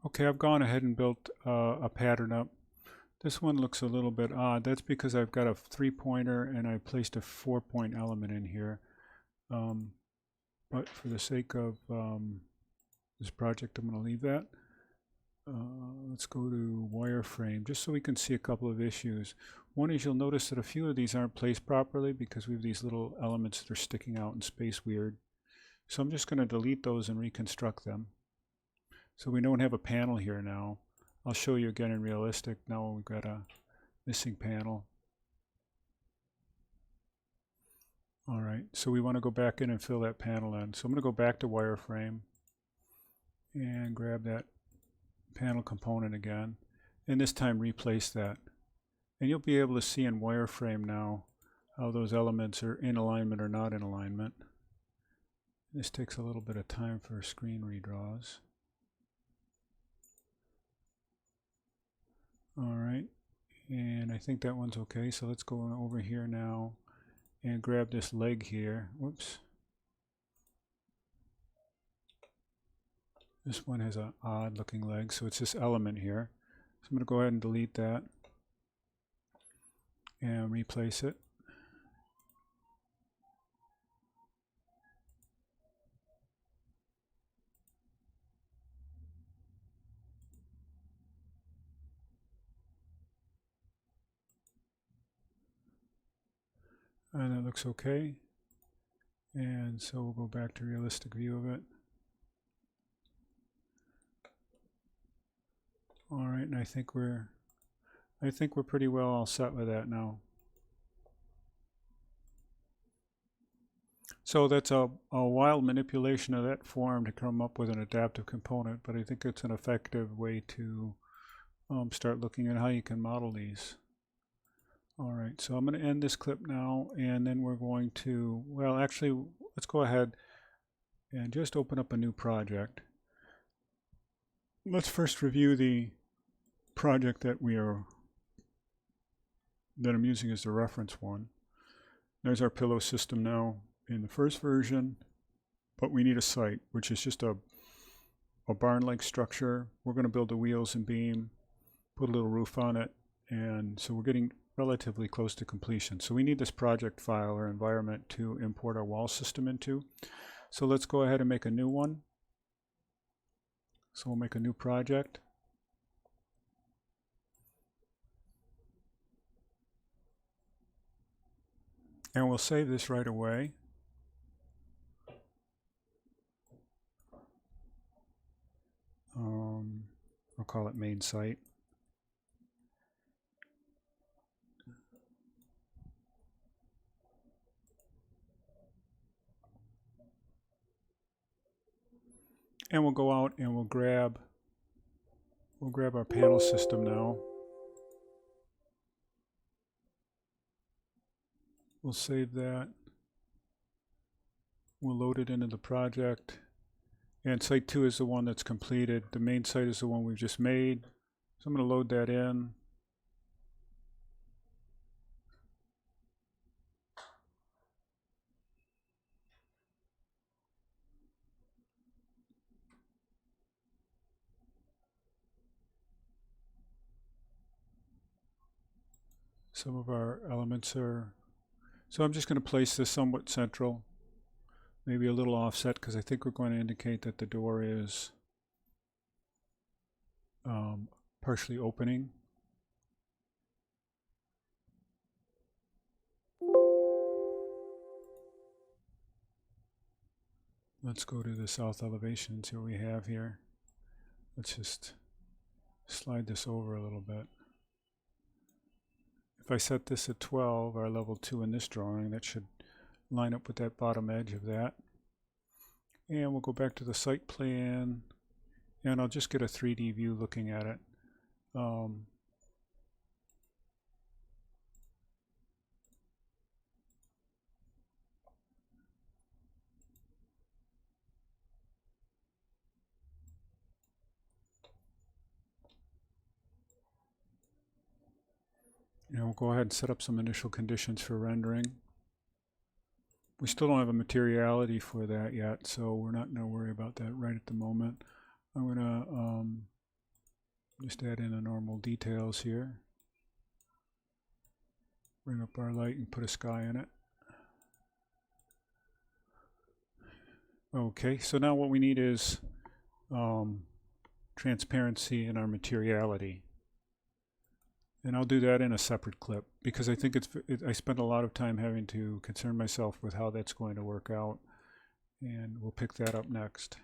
Okay, I've gone ahead and built a pattern up. This one looks a little bit odd. That's because I've got a 3-pointer and I placed a 4-point element in here. But for the sake of this project, I'm going to leave that. Let's go to wireframe just so we can see a couple of issues. One is you'll notice that a few of these aren't placed properly because we have these little elements that are sticking out in space weird. So I'm just going to delete those and reconstruct them. So we don't have a panel here now. I'll show you again in realistic. Now we've got a missing panel. All right, so we want to go back in and fill that panel in. So I'm going to go back to wireframe and grab that panel component again, and this time replace that. And you'll be able to see in wireframe now how those elements are in alignment or not in alignment. This takes a little bit of time for screen redraws. All right, and I think that one's okay, so let's go over here now and grab this leg here. Whoops. This one has an odd looking leg, so it's this element here. So I'm going to go ahead and delete that and replace it. And it looks okay. And so we'll go back to realistic view of it. All right, and I think we're pretty well all set with that now. So that's a wild manipulation of that form to come up with an adaptive component, but I think it's an effective way to start looking at how you can model these. All right, so I'm going to end this clip now, and then we're going to, well, actually, let's go ahead and just open up a new project. Let's first review the project that I'm using as the reference one. There's our pillow system now in the first version, but we need a site, which is just a barn-like structure. We're going to build the wheels and beam, put a little roof on it, and so we're getting relatively close to completion. So we need this project file or environment to import our wall system into. So let's go ahead and make a new one. So we'll make a new project. And we'll save this right away. I'll call it main site. And we'll go out and we'll grab our panel system now. We'll save that. We'll load it into the project. And site 2 is the one that's completed. The main site is the one we've just made. So I'm going to load that in. Some of our elements are, so I'm just going to place this somewhat central, maybe a little offset, because I think we're going to indicate that the door is partially opening. Let's go to the south elevation and see what we have here. Let's just slide this over a little bit. If I set this at 12, our level 2 in this drawing, that should line up with that bottom edge of that. And we'll go back to the site plan, and I'll just get a 3D view looking at it. And we'll go ahead and set up some initial conditions for rendering. We still don't have a materiality for that yet, so we're not going to worry about that right at the moment. I'm going to Just add in the normal details here. Bring up our light and put a sky in it. Okay, so now what we need is transparency in our materiality. And I'll do that in a separate clip because I think I spend a lot of time having to concern myself with how that's going to work out. And we'll pick that up next.